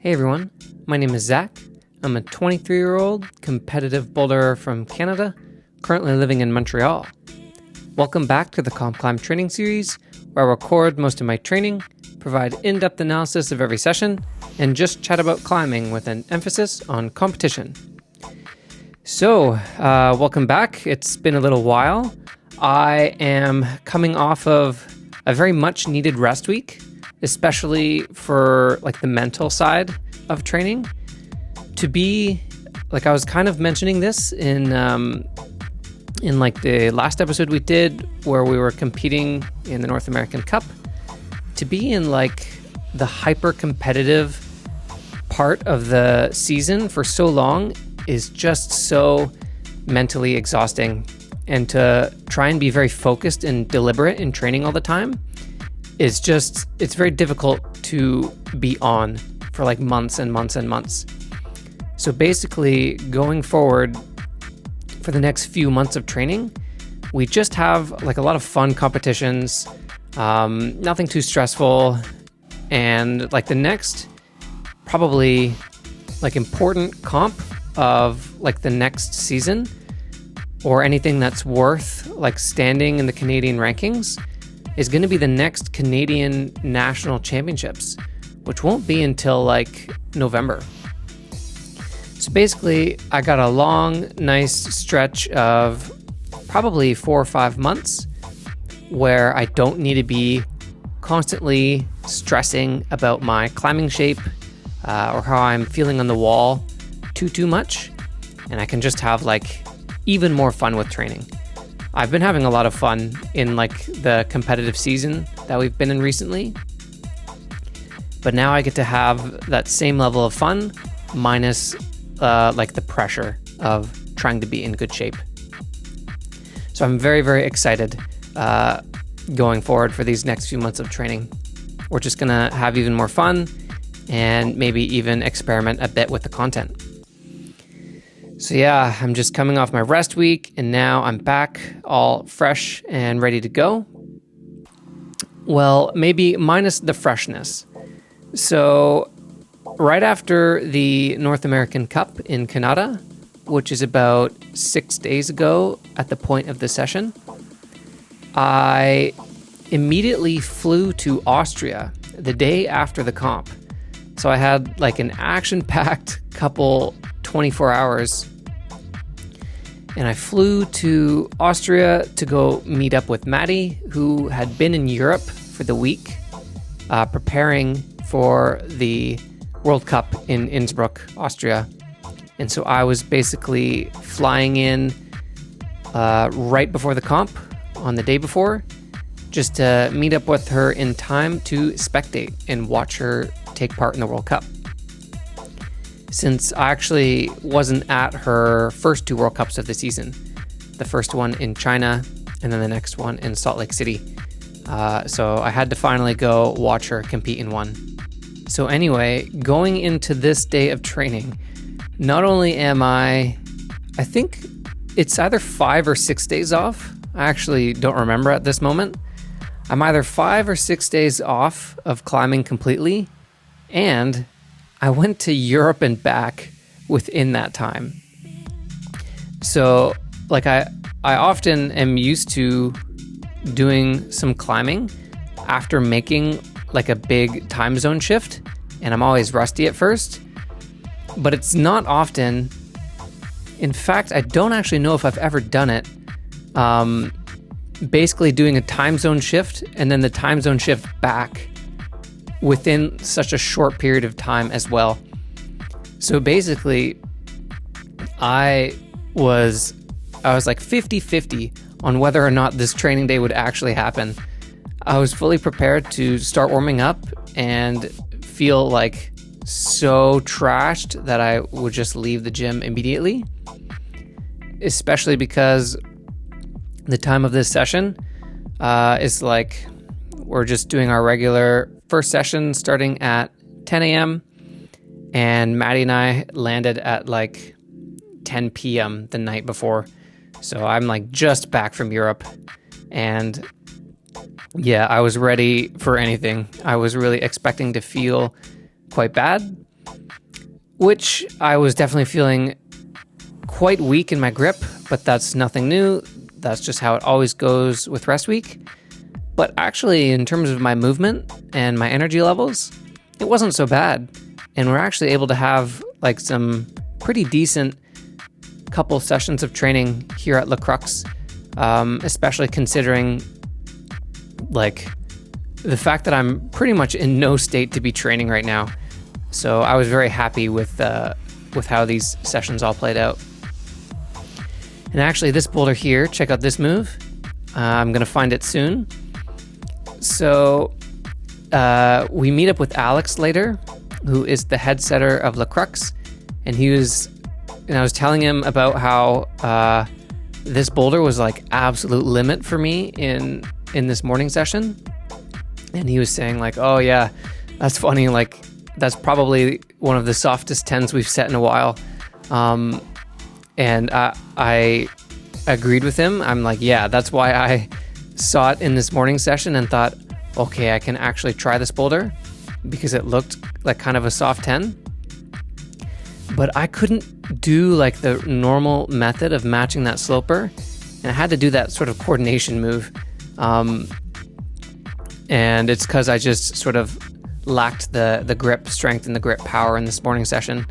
Hey everyone, my name is Zach. I'm a 23-year-old competitive boulderer from Canada, currently living in Montreal. Welcome back to the COMPCLIMB training series, where I record most of my training, provide in-depth analysis of every session, and just chat about climbing with an emphasis on competition. So, welcome back. It's been a little while. I am coming off of a very much needed rest week, especially for like the mental side of training. To be, like I was kind of mentioning this in like the last episode we did where we were competing in the North American Cup, to be in like the hyper competitive part of the season for so long is just so mentally exhausting. And to try and be very focused and deliberate in training all the time is just, it's very difficult to be on for like months and months and months. So basically going forward for the next few months of training, we just have like a lot of fun competitions, nothing too stressful. And like the next probably like important comp of like the next season or anything that's worth like standing in the Canadian rankings is going to be the next Canadian National Championships, which won't be until like November. So basically, I got a long, nice stretch of probably 4 or 5 months where I don't need to be constantly stressing about my climbing shape or how I'm feeling on the wall too much. And I can just have like even more fun with training. I've been having a lot of fun in like the competitive season that we've been in recently. But now I get to have that same level of fun minus like the pressure of trying to be in good shape. So I'm very, very excited going forward for these next few months of training. We're just gonna have even more fun and maybe even experiment a bit with the content. So yeah, I'm just coming off my rest week and now I'm back all fresh and ready to go. Well, maybe minus the freshness. So right after the North American Cup in Canada, which is about 6 days ago at the point of the session, I immediately flew to Austria the day after the comp. So I had like an action-packed couple 24 hours. And I flew to Austria to go meet up with Maddie, who had been in Europe for the week, preparing for the World Cup in Innsbruck, Austria. And so I was basically flying in right before the comp on the day before, just to meet up with her in time to spectate and watch her take part in the World Cup. Since I actually wasn't at her first 2 World Cups of the season, the first one in China and then the next one in Salt Lake City. So I had to finally go watch her compete in one. So anyway, going into this day of training, not only am I think it's either 5 or 6 days off. I actually don't remember at this moment. I'm either 5 or 6 days off of climbing completely, and I went to Europe and back within that time. So like I often am used to doing some climbing after making like a big time zone shift, and I'm always rusty at first, but it's not often. In fact, I don't actually know if I've ever done it. Basically doing a time zone shift and then the time zone shift back within such a short period of time as well. So basically, I was like 50-50 on whether or not this training day would actually happen. I was fully prepared to start warming up and feel like so trashed that I would just leave the gym immediately, especially because the time of this session is like we're just doing our regular first session starting at 10 a.m. and Maddie and I landed at like 10 p.m. the night before. So I'm like just back from Europe and yeah, I was ready for anything. I was really expecting to feel quite bad. which I was definitely feeling quite weak in my grip, but that's nothing new. That's just how it always goes with rest week. But actually, in terms of my movement and my energy levels, it wasn't so bad. And we're actually able to have like some pretty decent couple sessions of training here at Crux, especially considering like the fact that I'm pretty much in no state to be training right now. So I was very happy with how these sessions all played out. And actually this boulder here, check out this move. I'm going to find it soon. So we meet up with Alex later, who is the head setter of Crux, and I was telling him about how this boulder was like absolute limit for me in this morning session. And he was saying like, oh yeah, that's funny. Like that's probably one of the softest 10s we've set in a while. And I agreed with him. I'm like, yeah, that's why I saw it in this morning session and thought, okay, I can actually try this boulder because it looked like kind of a soft 10. But I couldn't do like the normal method of matching that sloper, and I had to do that sort of coordination move. And it's because I just sort of lacked the grip strength and the grip power in this morning session.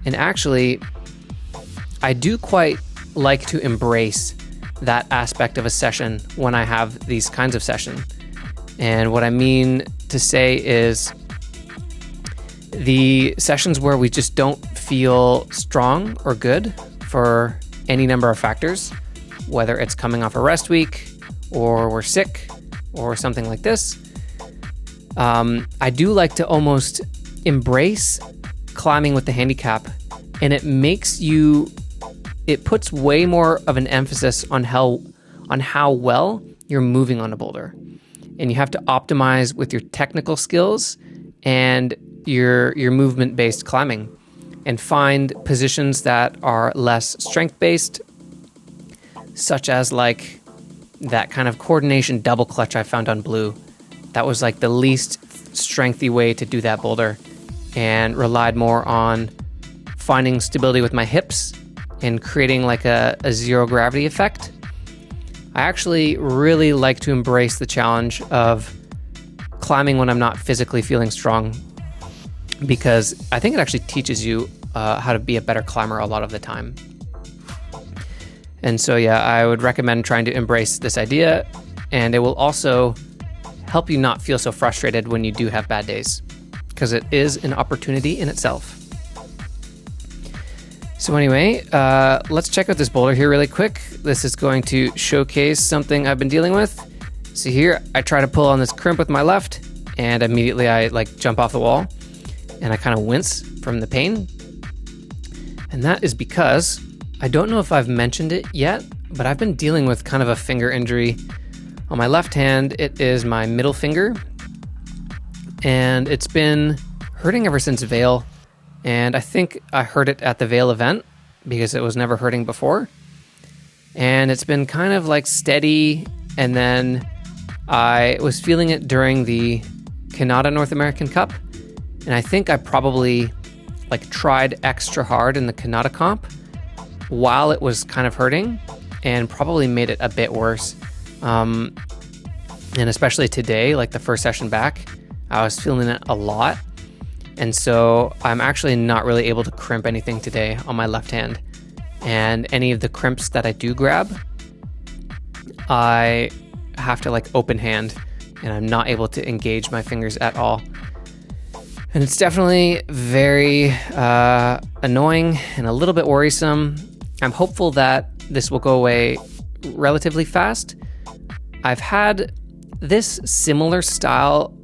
And actually, I do quite like to embrace that aspect of a session when I have these kinds of sessions. And what I mean to say is the sessions where we just don't feel strong or good for any number of factors, whether it's coming off a rest week or we're sick or something like this. I do like to almost embrace climbing with the handicap, and it puts way more of an emphasis on how well you're moving on a boulder. And you have to optimize with your technical skills and your movement-based climbing, and find positions that are less strength-based, such as like that kind of coordination double clutch I found on blue. That was like the least strengthy way to do that boulder, and relied more on finding stability with my hips and creating like a zero gravity effect. I actually really like to embrace the challenge of climbing when I'm not physically feeling strong, because I think it actually teaches you how to be a better climber a lot of the time. And so yeah, I would recommend trying to embrace this idea, and it will also help you not feel so frustrated when you do have bad days, because it is an opportunity in itself. So anyway, let's check out this boulder here really quick. This is going to showcase something I've been dealing with. So here, I try to pull on this crimp with my left, and immediately I like jump off the wall, and I kind of wince from the pain. And that is because, I don't know if I've mentioned it yet, but I've been dealing with kind of a finger injury. On my left hand, it is my middle finger, and it's been hurting ever since Vail. And I think I hurt it at the Vail event because it was never hurting before. And it's been kind of like steady. And then I was feeling it during the Canada North American Cup. And I think I probably like tried extra hard in the Canada comp while it was kind of hurting, and probably made it a bit worse. And especially today, like the first session back, I was feeling it a lot. And so I'm actually not really able to crimp anything today on my left hand. And any of the crimps that I do grab, I have to like open hand, and I'm not able to engage my fingers at all. And it's definitely very annoying and a little bit worrisome. I'm hopeful that this will go away relatively fast. I've had this similar style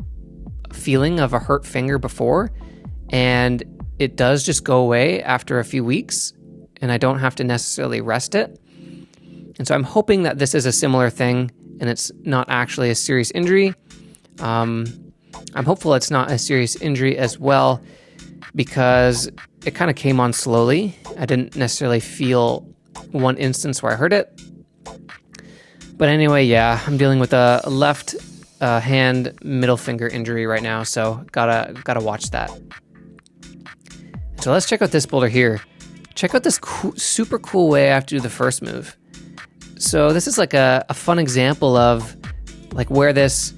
feeling of a hurt finger before, and it does just go away after a few weeks, and I don't have to necessarily rest it. And so I'm hoping that this is a similar thing and it's not actually a serious injury. I'm hopeful it's not a serious injury as well, because it kind of came on slowly. I didn't necessarily feel one instance where I hurt it. But anyway, yeah, I'm dealing with a left hand middle finger injury right now, so gotta watch that. So so let's check out this boulder here. Check out this super cool way I have to do the first move. So this is like a fun example of like where this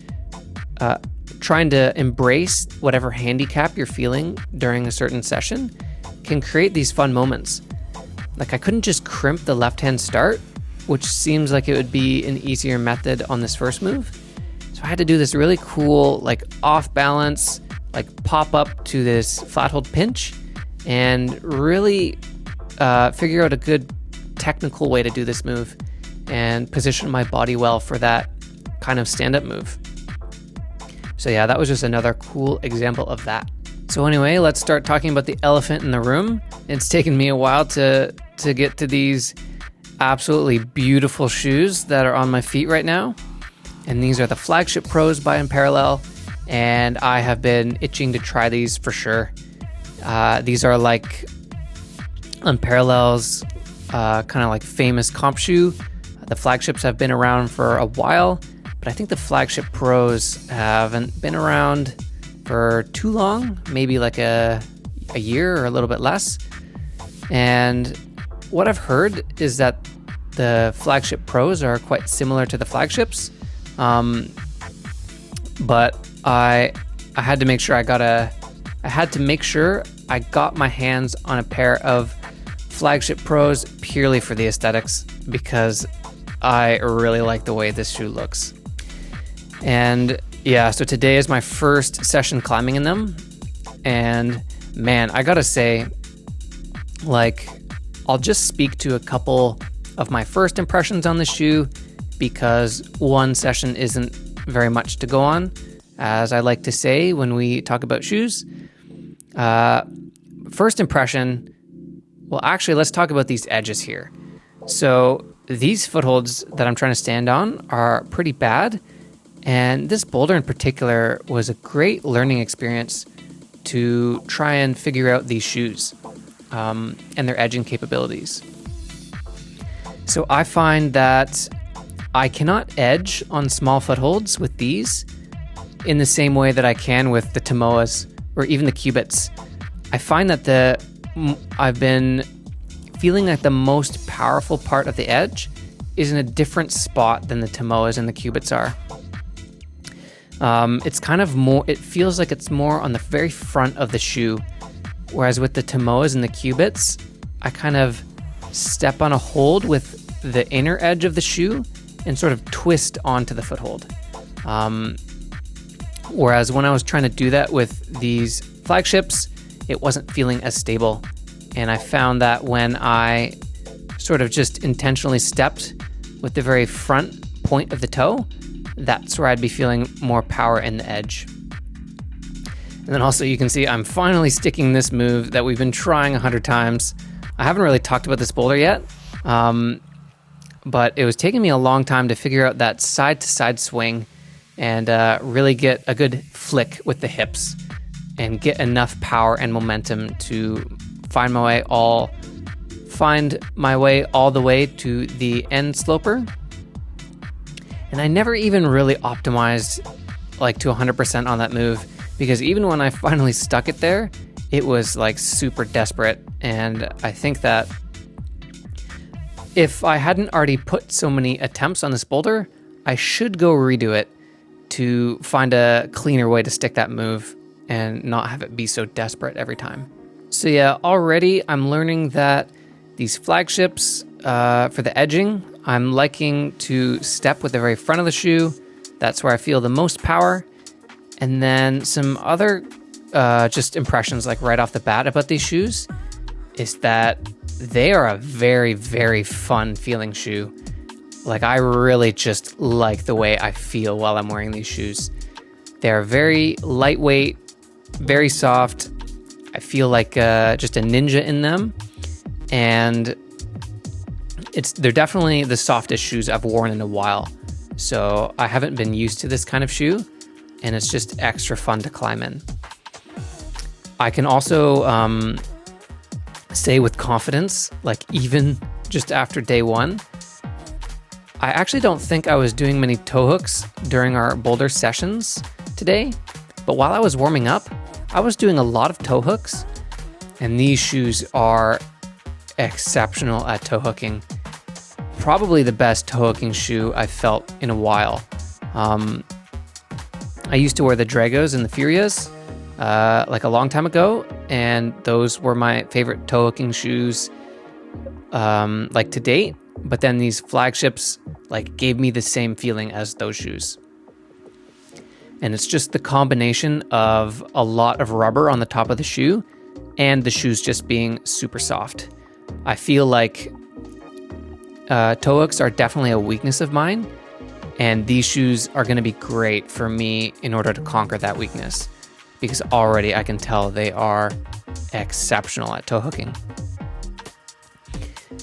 trying to embrace whatever handicap you're feeling during a certain session can create these fun moments. Like I couldn't just crimp the left-hand start, which seems like it would be an easier method on this first move. So I had to do this really cool, like off balance, like pop up to this flat hold pinch and really figure out a good technical way to do this move and position my body well for that kind of stand-up move. So yeah, that was just another cool example of that. So anyway, let's start talking about the elephant in the room. It's taken me a while to get to these absolutely beautiful shoes that are on my feet right now. And these are the FLAGSHIP PROS by UNPARALLEL, and I have been itching to try these for sure. These are like UNPARALLEL's kind of like famous comp shoe. The flagships have been around for a while, but I think the FLAGSHIP PROS haven't been around for too long, maybe like a year or a little bit less. And what I've heard is that the FLAGSHIP PROS are quite similar to the flagships, but I had to make sure I got my hands on a pair of FLAGSHIP PROS purely for the aesthetics, because I really like the way this shoe looks. And yeah, so today is my first session climbing in them, and man, I gotta say, like, I'll just speak to a couple of my first impressions on the shoe, because one session isn't very much to go on, as I like to say when we talk about shoes. First impression, well, actually, let's talk about these edges here. So these footholds that I'm trying to stand on are pretty bad, and this boulder in particular was a great learning experience to try and figure out these shoes and their edging capabilities. So I find that I cannot edge on small footholds with these in the same way that I can with the Tomoas or even the Cubits. I find that I've been feeling like the most powerful part of the edge is in a different spot than the Tomoas and the Cubits are. It's kind of more, it feels like it's more on the very front of the shoe, whereas with the Tomoas and the Cubits, I kind of step on a hold with the inner edge of the shoe and sort of twist onto the foothold. Whereas when I was trying to do that with these flagships, it wasn't feeling as stable. And I found that when I sort of just intentionally stepped with the very front point of the toe, that's where I'd be feeling more power in the edge. And then also you can see I'm finally sticking this move that we've been trying 100 times. I haven't really talked about this boulder yet, but it was taking me a long time to figure out that side-to-side swing and really get a good flick with the hips and get enough power and momentum to find my way all the way to the end sloper. And I never even really optimized like to 100% on that move, because even when I finally stuck it there, it was like super desperate. And I think that if I hadn't already put so many attempts on this boulder, I should go redo it to find a cleaner way to stick that move and not have it be so desperate every time. So yeah, already I'm learning that these flagships for the edging, I'm liking to step with the very front of the shoe. That's where I feel the most power. And then some other just impressions like right off the bat about these shoes is that they are a very, very fun feeling shoe. Like I really just like the way I feel while I'm wearing these shoes. They're very lightweight, very soft. I feel like just a ninja in them. And they're definitely the softest shoes I've worn in a while. So I haven't been used to this kind of shoe, and it's just extra fun to climb in. I can also say with confidence, like even just after day one, I actually don't think I was doing many toe hooks during our boulder sessions today, but while I was warming up, I was doing a lot of toe hooks, And these shoes are exceptional at toe hooking. Probably the best toe hooking shoe I've felt in a while. I used to wear the Dragos and the Furias like a long time ago, and those were my favorite toe hooking shoes like to date. But then these flagships like gave me the same feeling as those shoes. And it's just the combination of a lot of rubber on the top of the shoe and the shoes just being super soft. I feel like toe hooks are definitely a weakness of mine, and these shoes are going to be great for me in order to conquer that weakness, because already I can tell they are exceptional at toe hooking.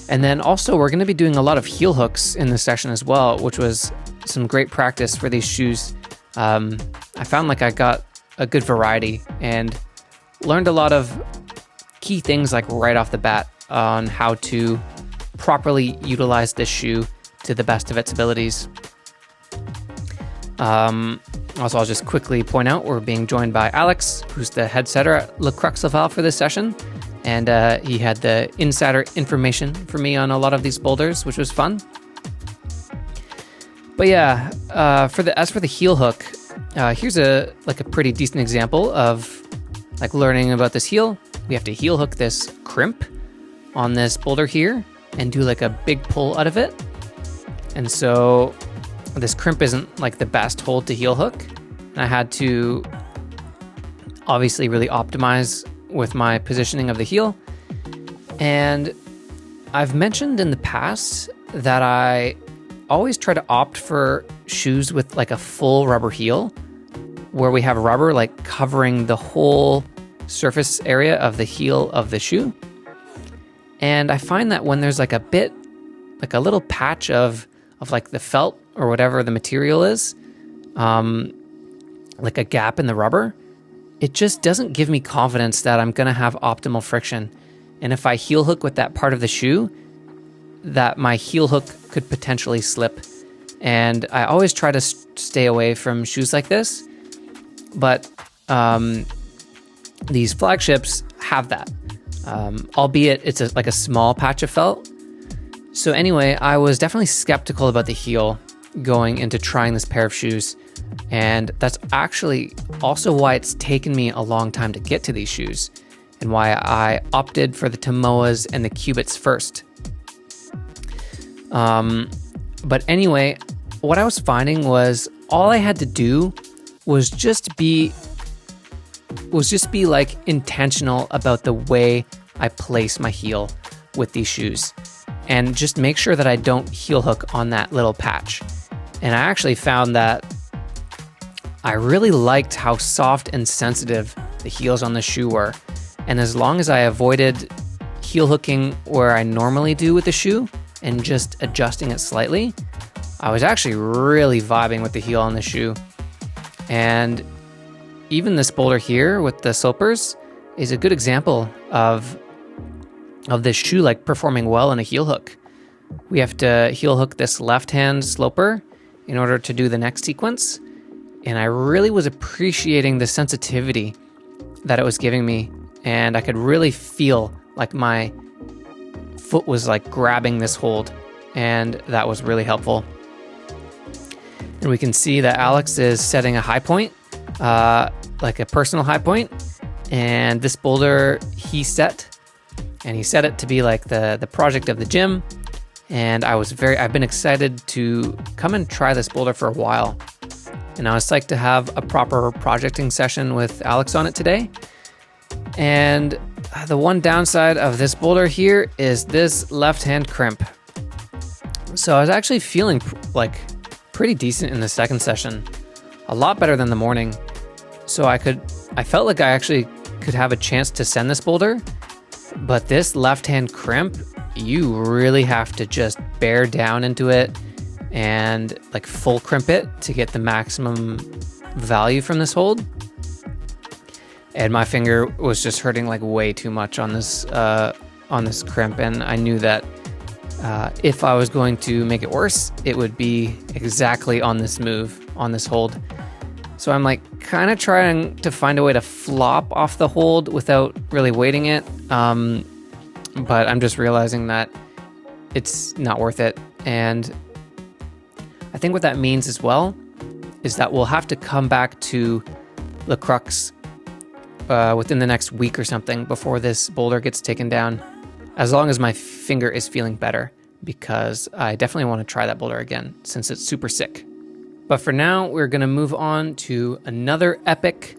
And then also we're going to be doing a lot of heel hooks in this session as well, which was some great practice for these shoes. I found like I got a good variety and learned a lot of key things like right off the bat on how to properly utilize this shoe to the best of its abilities. Also, I'll just quickly point out we're being joined by Alex, who's the head setter at Crux for this session. And he had the insider information for me on a lot of these boulders, which was fun. But yeah, as for the heel hook, here's a pretty decent example of like learning about this heel. We have to heel hook this crimp on this boulder here and do like a big pull out of it. And so this crimp isn't like the best hold to heel hook. And I had to obviously really optimize with my positioning of the heel. And I've mentioned in the past that I always try to opt for shoes with like a full rubber heel, where we have rubber like covering the whole surface area of the heel of the shoe. And I find that when there's like a bit, like a little patch of like the felt or whatever the material is, like a gap in the rubber, it just doesn't give me confidence that I'm gonna have optimal friction. And if I heel hook with that part of the shoe, that my heel hook could potentially slip. And I always try to stay away from shoes like this, but these flagships have that, albeit it's like a small patch of felt. So anyway, I was definitely skeptical about the heel going into trying this pair of shoes. And that's actually also why it's taken me a long time to get to these shoes, and why I opted for the Tomoas and the Cubits first. But anyway, what I was finding was all I had to do was just be like intentional about the way I place my heel with these shoes, and just make sure that I don't heel hook on that little patch. And I actually found that I really liked how soft and sensitive the heels on the shoe were. And as long as I avoided heel hooking where I normally do with the shoe and just adjusting it slightly, I was actually really vibing with the heel on the shoe. And even this boulder here with the slopers is a good example of this shoe like performing well in a heel hook. We have to heel hook this left-hand sloper in order to do the next sequence. And I really was appreciating the sensitivity that it was giving me. And I could really feel like my foot was like grabbing this hold. And that was really helpful. And we can see that Alex is setting a high point, like a personal high point. And this boulder he set it to be like the project of the gym. And I've been excited to come and try this boulder for a while. And I was psyched to have a proper projecting session with Alex on it today. And the one downside of this boulder here is this left-hand crimp. So I was actually feeling like pretty decent in the second session, a lot better than the morning. So I felt like I actually could have a chance to send this boulder, but this left-hand crimp, you really have to just bear down into it and like full crimp it to get the maximum value from this hold. And my finger was just hurting like way too much on this crimp, and I knew that if I was going to make it worse, it would be exactly on this move, on this hold. So I'm like kind of trying to find a way to flop off the hold without really weighting it. But I'm just realizing that it's not worth it. And I think what that means as well is that we'll have to come back to the Crux within the next week or something before this boulder gets taken down, as long as my finger is feeling better, because I definitely want to try that boulder again since it's super sick. But for now, we're going to move on to another epic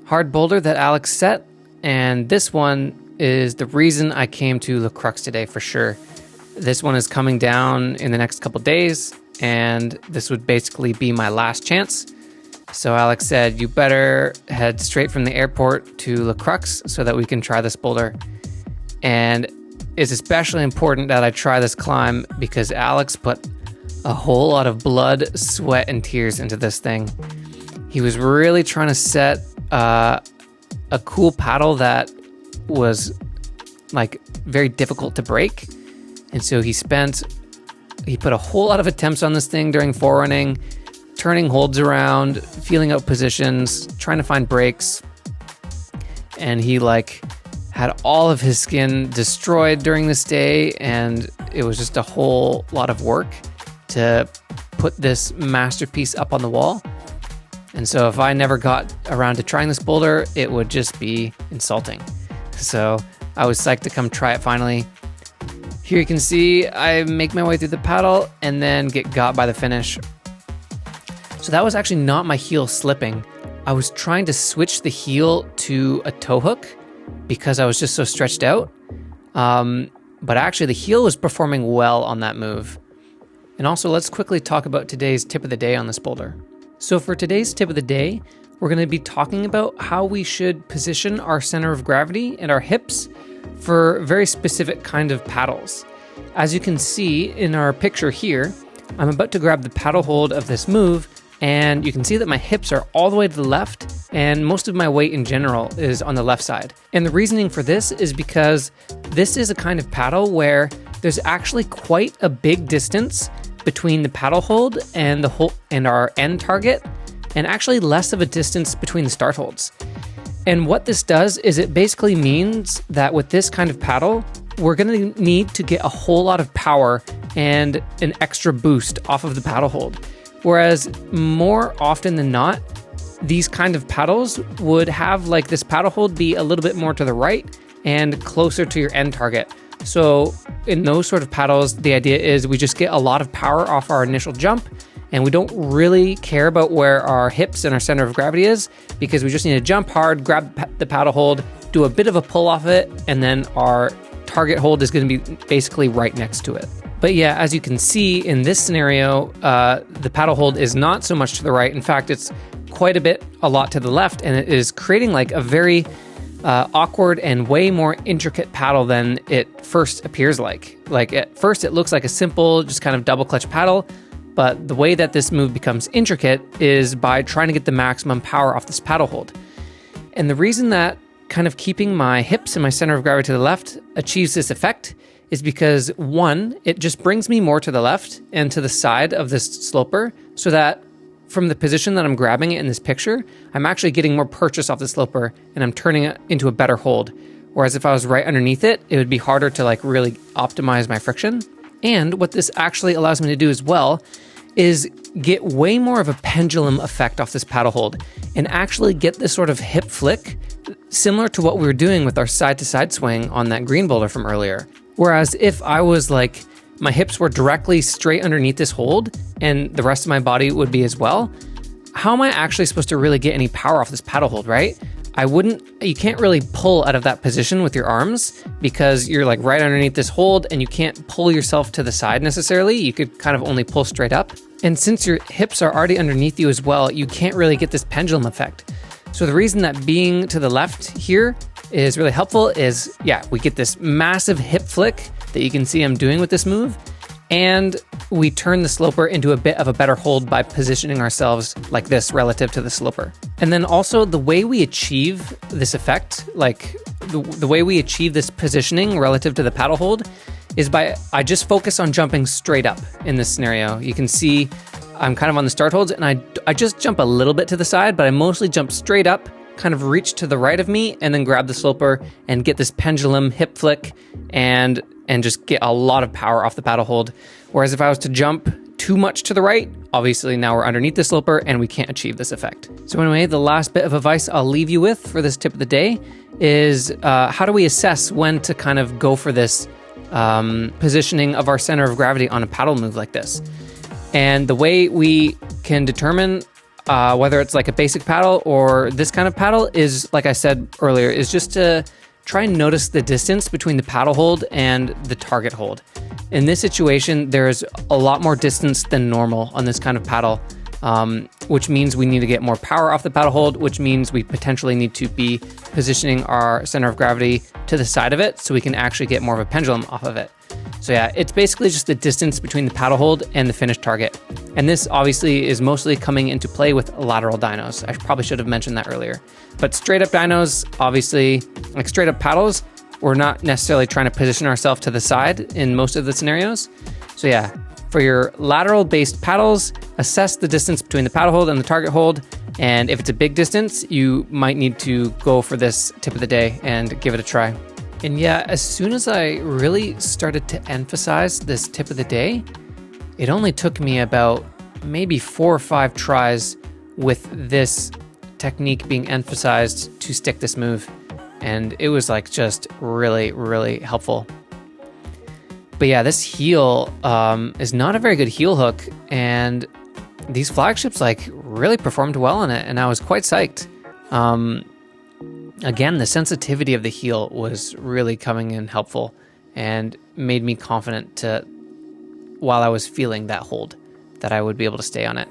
hard boulder that Alex set, and this one is the reason I came to the Crux today for sure. This one is coming down in the next couple days, and this would basically be my last chance. So Alex said, you better head straight from the airport to the Crux so that we can try this boulder. And it's especially important that I try this climb because Alex put a whole lot of blood, sweat, and tears into this thing. He was really trying to set a cool paddle that was like very difficult to break. And so he put a whole lot of attempts on this thing during forerunning, turning holds around, feeling out positions, trying to find breaks. And he had all of his skin destroyed during this day, and it was just a whole lot of work to put this masterpiece up on the wall. And so if I never got around to trying this boulder, it would just be insulting. So I was psyched to come try it finally. Here you can see I make my way through the paddle and then get got by the finish. So that was actually not my heel slipping. I was trying to switch the heel to a toe hook because I was just so stretched out. But actually the heel was performing well on that move. And also let's quickly talk about today's tip of the day on this boulder. So for today's tip of the day, we're going to be talking about how we should position our center of gravity and our hips for very specific kind of paddles. As you can see in our picture here, I'm about to grab the paddle hold of this move, and you can see that my hips are all the way to the left, and most of my weight in general is on the left side. And the reasoning for this is because this is a kind of paddle where there's actually quite a big distance between the paddle hold and our end target, and actually less of a distance between the start holds. And what this does is it basically means that with this kind of paddle, we're going to need to get a whole lot of power and an extra boost off of the paddle hold. Whereas more often than not, these kind of paddles would have this paddle hold be a little bit more to the right and closer to your end target. So in those sort of paddles, the idea is we just get a lot of power off our initial jump, and we don't really care about where our hips and our center of gravity is, because we just need to jump hard, grab the paddle hold, do a bit of a pull off it, and then our target hold is going to be basically right next to it. But yeah, as you can see in this scenario, the paddle hold is not so much to the right. In fact, it's quite a lot to the left, and it is creating a very awkward and way more intricate paddle than it first appears like. At first it looks like a simple, just kind of double clutch paddle, but the way that this move becomes intricate is by trying to get the maximum power off this paddle hold. And the reason that kind of keeping my hips and my center of gravity to the left achieves this effect is because, one, it just brings me more to the left and to the side of this sloper, so that from the position that I'm grabbing it in this picture, I'm actually getting more purchase off the sloper and I'm turning it into a better hold. Whereas if I was right underneath it, it would be harder to really optimize my friction. And what this actually allows me to do as well is get way more of a pendulum effect off this paddle hold and actually get this sort of hip flick similar to what we were doing with our side-to-side swing on that green boulder from earlier. Whereas if I was my hips were directly straight underneath this hold and the rest of my body would be as well, how am I actually supposed to really get any power off this paddle hold, right? You can't really pull out of that position with your arms because you're right underneath this hold and you can't pull yourself to the side necessarily. You could kind of only pull straight up. And since your hips are already underneath you as well, you can't really get this pendulum effect. So the reason that being to the left here is really helpful is, we get this massive hip flick that you can see I'm doing with this move, and we turn the sloper into a bit of a better hold by positioning ourselves like this relative to the sloper. And then also the way we achieve this effect, the way we achieve this positioning relative to the paddle hold is I just focus on jumping straight up in this scenario. You can see I'm kind of on the start holds, and I just jump a little bit to the side, but I mostly jump straight up, kind of reach to the right of me, and then grab the sloper and get this pendulum hip flick and just get a lot of power off the paddle hold. Whereas if I was to jump too much to the right, obviously now we're underneath the sloper and we can't achieve this effect. So anyway, the last bit of advice I'll leave you with for this tip of the day is how do we assess when to kind of go for this positioning of our center of gravity on a paddle move like this. And the way we can determine whether it's like a basic paddle or this kind of paddle is, like I said earlier, is just to try and notice the distance between the paddle hold and the target hold. In this situation, there's a lot more distance than normal on this kind of paddle, which means we need to get more power off the paddle hold, which means we potentially need to be positioning our center of gravity to the side of it so we can actually get more of a pendulum off of it. So yeah, it's basically just the distance between the paddle hold and the finished target. And this obviously is mostly coming into play with lateral dynos. I probably should have mentioned that earlier. But straight up dynos, obviously, like straight up paddles, we're not necessarily trying to position ourselves to the side in most of the scenarios. So yeah, for your lateral based paddles, assess the distance between the paddle hold and the target hold. And if it's a big distance, you might need to go for this tip of the day and give it a try. And yeah, as soon as I really started to emphasize this tip of the day, it only took me about maybe 4 or 5 tries with this technique being emphasized to stick this move. And it was like just really, really helpful. But yeah, this heel is not a very good heel hook, and these flagships like really performed well on it, and I was quite psyched. Again, the sensitivity of the heel was really coming in helpful and made me confident to, while I was feeling that hold, that I would be able to stay on it.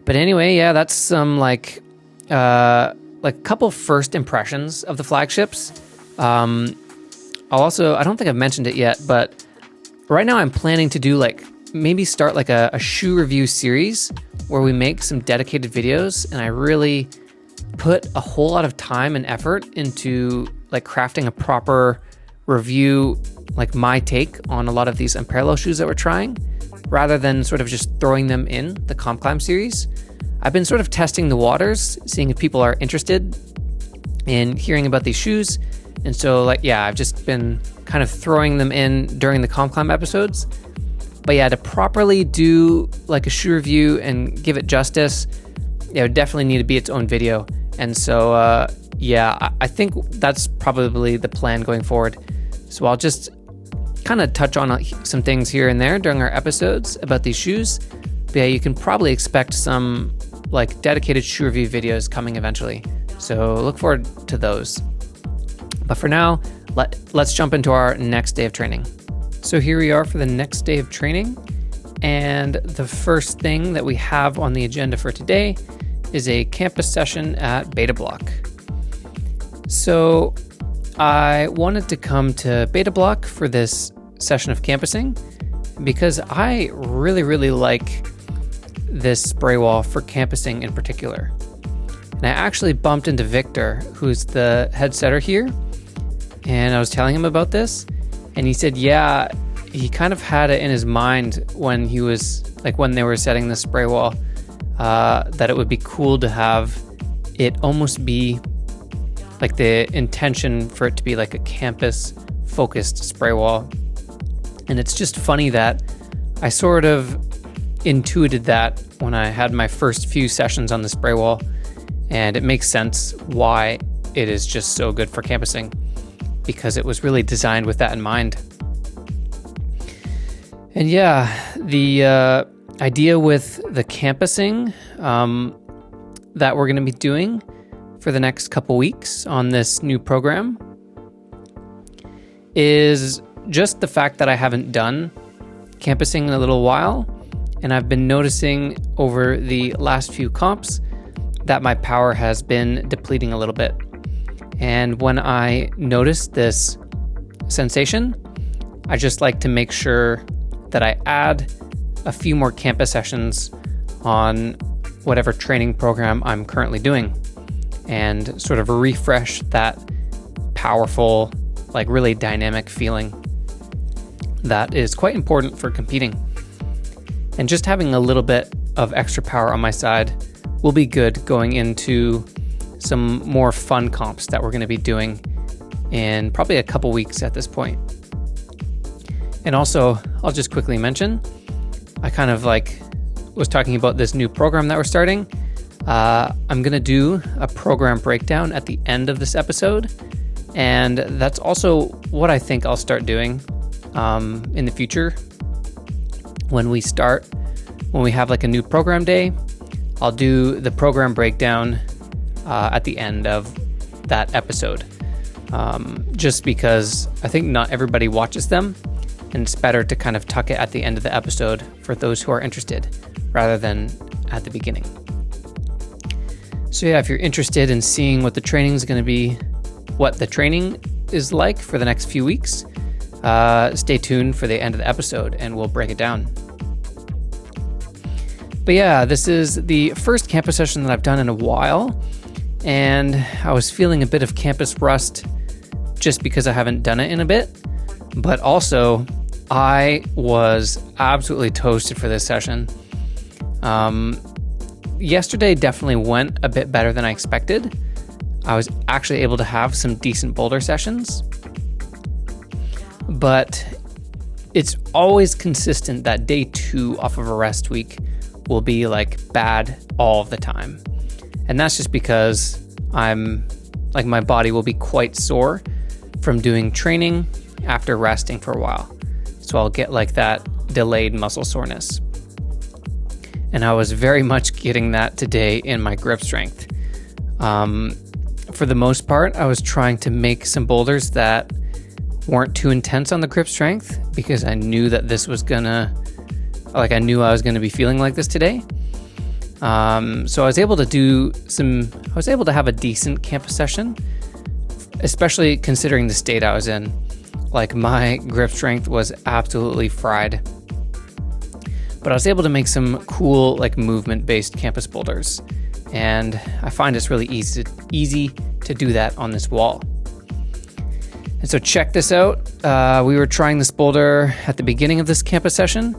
But anyway, yeah, that's some like couple first impressions of the flagships. I don't think I've mentioned it yet, but right now I'm planning to do like maybe start like a shoe review series where we make some dedicated videos, and I really put a whole lot of time and effort into like crafting a proper review, like my take on a lot of these unparalleled shoes that we're trying, rather than sort of just throwing them in the COMPCLIMB series. I've been sort of testing the waters, seeing if people are interested in hearing about these shoes. And so like, yeah, I've just been kind of throwing them in during the COMPCLIMB episodes. But yeah, to properly do like a shoe review and give it justice, yeah, it would definitely need to be its own video. And so, yeah, I think that's probably the plan going forward. So I'll just kind of touch on some things here and there during our episodes about these shoes. But yeah, you can probably expect some like dedicated shoe review videos coming eventually. So look forward to those. But for now, let's jump into our next day of training. So here we are for the next day of training. And the first thing that we have on the agenda for today is a campus session at Beta Bloc. So I wanted to come to Beta Bloc for this session of campusing because I really, really like this spray wall for campusing in particular. And I actually bumped into Victor, who's the head setter here, and I was telling him about this, and he said, yeah, he kind of had it in his mind when he was like, when they were setting the spray wall, that it would be cool to have it almost be like the intention for it to be like a campus focused spray wall. And it's just funny that I sort of intuited that when I had my first few sessions on the spray wall, and it makes sense why it is just so good for campusing, because it was really designed with that in mind. And yeah, the idea with the campusing that we're going to be doing for the next couple weeks on this new program is just the fact that I haven't done campusing in a little while, and I've been noticing over the last few comps that my power has been depleting a little bit. And when I notice this sensation, I just like to make sure that I add a few more campus sessions on whatever training program I'm currently doing and sort of refresh that powerful, like really dynamic feeling that is quite important for competing. And just having a little bit of extra power on my side will be good going into some more fun comps that we're going to be doing in probably a couple weeks at this point. And also, I'll just quickly mention, I kind of was talking about this new program that we're starting. I'm going to do a program breakdown at the end of this episode. And that's also what I think I'll start doing in the future. When we have a new program day, I'll do the program breakdown at the end of that episode. Just because I think not everybody watches them, and it's better to kind of tuck it at the end of the episode for those who are interested, rather than at the beginning. So yeah, if you're interested in seeing what the training is going to be, what the training is like for the next few weeks, stay tuned for the end of the episode and we'll break it down. But yeah, this is the first campus session that I've done in a while, and I was feeling a bit of campus rust just because I haven't done it in a bit, but also I was absolutely toasted for this session. Yesterday definitely went a bit better than I expected. I was actually able to have some decent boulder sessions, but it's always consistent that day 2 off of a rest week will be bad all of the time. And that's just because my body will be quite sore from doing training after resting for a while. So I'll get that delayed muscle soreness. And I was very much getting that today in my grip strength. For the most part, I was trying to make some boulders that weren't too intense on the grip strength because I knew that this was I knew I was gonna be feeling like this today. So I was able to have a decent campus session, especially considering the state I was in. My grip strength was absolutely fried. But I was able to make some cool movement-based campus boulders. And I find it's really easy to do that on this wall. And so check this out. We were trying this boulder at the beginning of this campus session,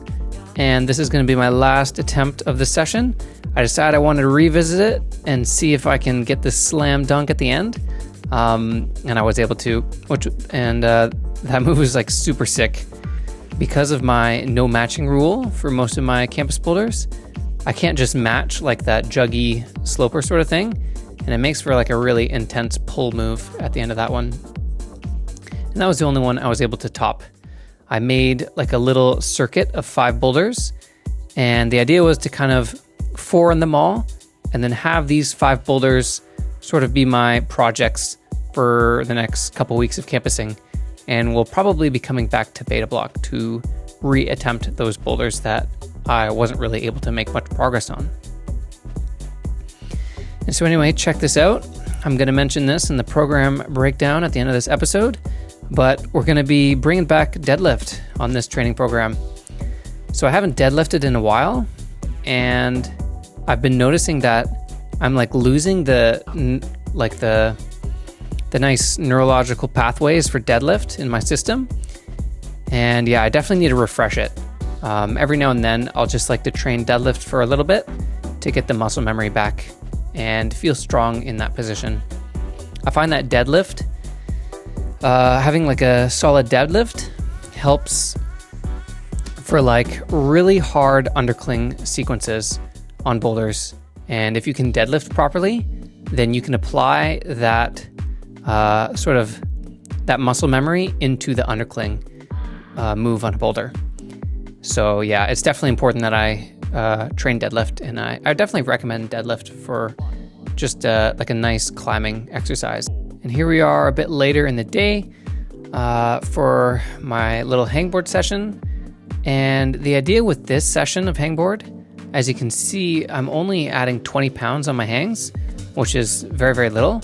and this is going to be my last attempt of this session. I decided I wanted to revisit it and see if I can get this slam dunk at the end. And I was able to, that move was super sick. Because of my no matching rule for most of my campus boulders, I can't just match that juggy sloper sort of thing, and it makes for a really intense pull move at the end of that one. And that was the only one I was able to top. I made a little circuit of 5 boulders, and the idea was to kind of 4 in them all, and then have these 5 boulders sort of be my projects for the next couple weeks of campusing. And we'll probably be coming back to Beta Bloc to re-attempt those boulders that I wasn't really able to make much progress on. And so anyway, check this out. I'm going to mention this in the program breakdown at the end of this episode, but we're going to be bringing back deadlift on this training program. So I haven't deadlifted in a while, and I've been noticing that I'm losing the nice neurological pathways for deadlift in my system. And yeah, I definitely need to refresh it. Every now and then, I'll just like to train deadlift for a little bit to get the muscle memory back and feel strong in that position. I find that deadlift, having a solid deadlift helps for really hard undercling sequences on boulders. And if you can deadlift properly, then you can apply that that muscle memory into the undercling move on a boulder. So yeah, it's definitely important that I train deadlift, and I definitely recommend deadlift for just a nice climbing exercise. And here we are a bit later in the day for my little hangboard session. And the idea with this session of hangboard, as you can see, I'm only adding 20 pounds on my hangs, which is very, very little.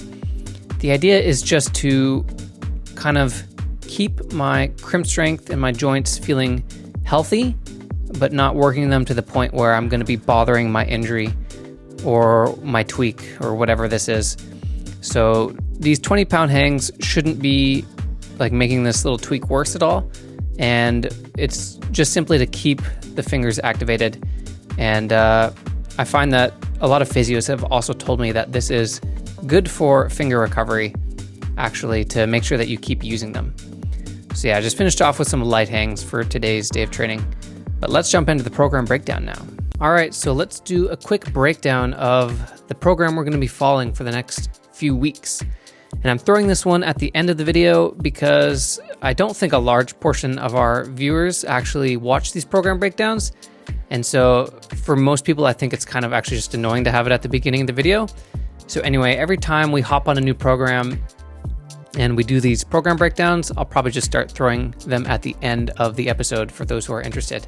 The idea is just to kind of keep my crimp strength and my joints feeling healthy, but not working them to the point where I'm going to be bothering my injury or my tweak or whatever this is. So these 20-pound hangs shouldn't be making this little tweak worse at all. And it's just simply to keep the fingers activated And I find that a lot of physios have also told me that this is good for finger recovery, actually, to make sure that you keep using them. So yeah, I just finished off with some light hangs for today's day of training. But let's jump into the program breakdown now. All right, so let's do a quick breakdown of the program we're going to be following for the next few weeks. And I'm throwing this one at the end of the video because I don't think a large portion of our viewers actually watch these program breakdowns. And so for most people, I think it's kind of actually just annoying to have it at the beginning of the video. So anyway, every time we hop on a new program and we do these program breakdowns, I'll probably just start throwing them at the end of the episode for those who are interested.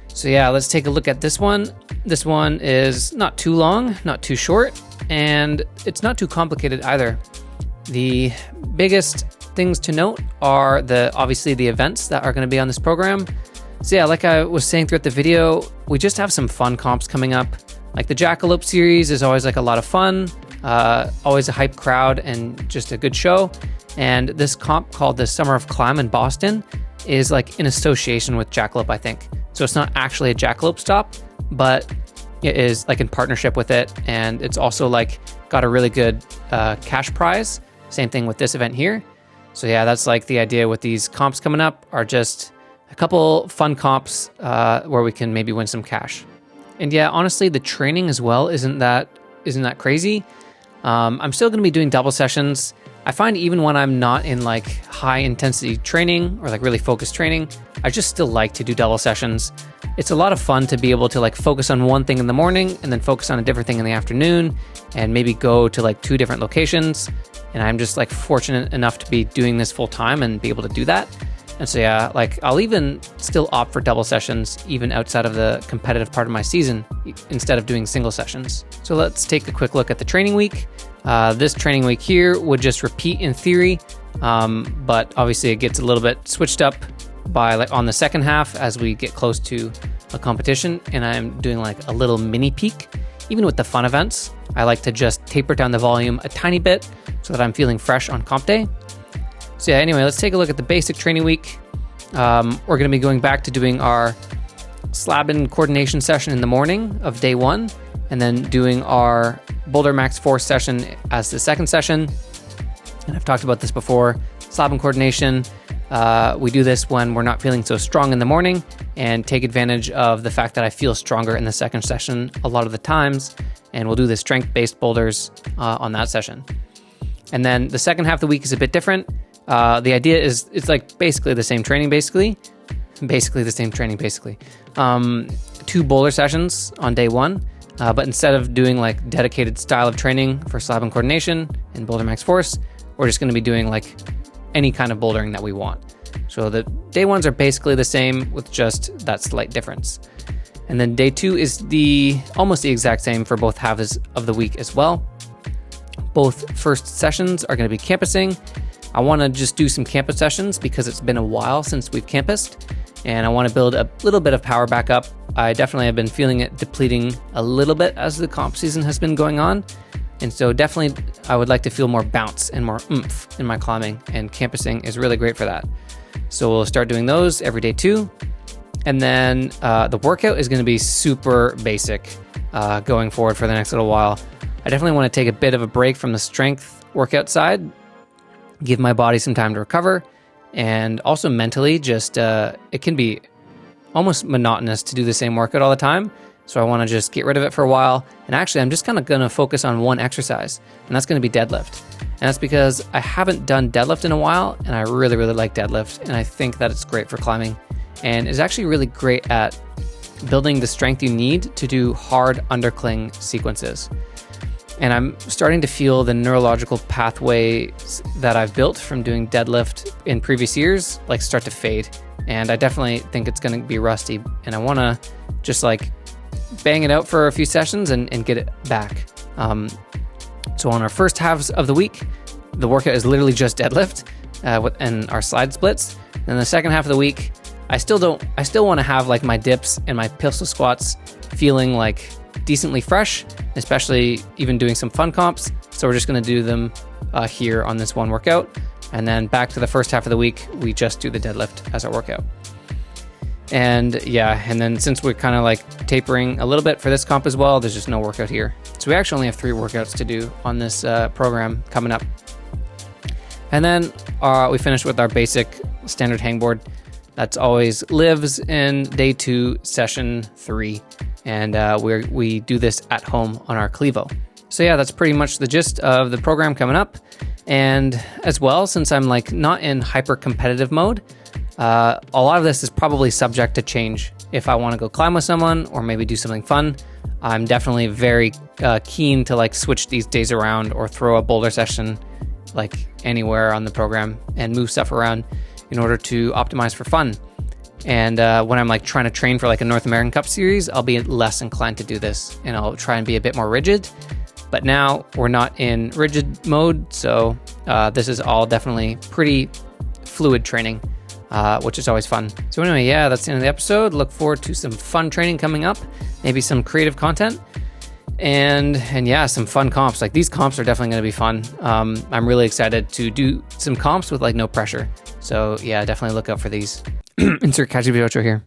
So yeah, let's take a look at this one. This one is not too long, not too short, and it's not too complicated either. The biggest things to note are obviously the events that are going to be on this program. So yeah, like I was saying throughout the video, we just have some fun comps coming up. Like the Jackalope series is always like a lot of fun, always a hype crowd and just a good show. And this comp called the Summer of Climb in Boston is like in association with Jackalope, I think. So it's not actually a Jackalope stop, but it is like in partnership with it. And it's also like got a really good cash prize. Same thing with this event here. So yeah, that's like the idea with these comps coming up are just a couple fun comps where we can maybe win some cash. And yeah, honestly, the training as well isn't that crazy. I'm still going to be doing double sessions. I find even when I'm not in like high intensity training or like really focused training, I just still like to do double sessions. It's a lot of fun to be able to like focus on one thing in the morning and then focus on a different thing in the afternoon and maybe go to like 2 different locations. And I'm just like fortunate enough to be doing this full time and be able to do that. And so yeah, like I'll even still opt for double sessions even outside of the competitive part of my season instead of doing single sessions. So let's take a quick look at the training week. This training week here would just repeat in theory, but obviously it gets a little bit switched up by like on the second half as we get close to a competition, and I'm doing like a little mini peak. Even with the fun events, I like to just taper down the volume a tiny bit so that I'm feeling fresh on comp day. So yeah, anyway, let's take a look at the basic training week. We're going to be going back to doing our slab and coordination session in the morning of day 1, and then doing our Boulder Max Force session as the second session. And I've talked about this before. Slab and coordination, we do this when we're not feeling so strong in the morning and take advantage of the fact that I feel stronger in the second session a lot of the times. And we'll do the strength-based boulders on that session. And then the second half of the week is a bit different. The idea is it's like basically the same training, basically the same training, 2 boulder sessions on day 1. But instead of doing like dedicated style of training for slab and coordination and Boulder Max Force, we're just going to be doing like any kind of bouldering that we want. So the day 1s are basically the same with just that slight difference. And then day 2 is almost the exact same for both halves of the week as well. Both first sessions are going to be campusing. I want to just do some campus sessions because it's been a while since we've campused, and I want to build a little bit of power back up. I definitely have been feeling it depleting a little bit as the comp season has been going on. And so definitely I would like to feel more bounce and more oomph in my climbing, and campusing is really great for that. So we'll start doing those every day 2. And then the workout is going to be super basic going forward for the next little while. I definitely want to take a bit of a break from the strength workout side, give my body some time to recover, and also mentally just it can be almost monotonous to do the same workout all the time. So I want to just get rid of it for a while. And actually, I'm just kind of going to focus on one exercise, and that's going to be deadlift. And that's because I haven't done deadlift in a while, and I really, really like deadlift. And I think that it's great for climbing, and it's actually really great at building the strength you need to do hard undercling sequences. And I'm starting to feel the neurological pathways that I've built from doing deadlift in previous years like start to fade. And I definitely think it's going to be rusty. And I want to just like bang it out for a few sessions and get it back. So on our first halves of the week, the workout is literally just deadlift and our slide splits. And the second half of the week, I still want to have like my dips and my pistol squats feeling like decently fresh, especially even doing some fun comps. So we're just going to do them here on this one workout. And then back to the first half of the week, we just do the deadlift as our workout. And yeah, and then since we're kind of like tapering a little bit for this comp as well, there's just no workout here. So we actually only have 3 workouts to do on this program coming up. And then we finish with our basic standard hangboard. That's always lives in day 2, session 3. And we do this at home on our Clevo. So yeah, that's pretty much the gist of the program coming up. And as well, since I'm like not in hyper competitive mode, a lot of this is probably subject to change. If I want to go climb with someone or maybe do something fun, I'm definitely very keen to like switch these days around or throw a boulder session like anywhere on the program and move stuff around in order to optimize for fun. And when I'm like trying to train for like a North American Cup series, I'll be less inclined to do this and I'll try and be a bit more rigid. But now we're not in rigid mode, so this is all definitely pretty fluid training, which is always fun. So anyway, yeah, that's the end of the episode. Look forward to some fun training coming up, maybe some creative content, and yeah, some fun comps. Like these comps are definitely going to be fun. I'm really excited to do some comps with like no pressure. So yeah, definitely look out for these. Insert catchy video outro here.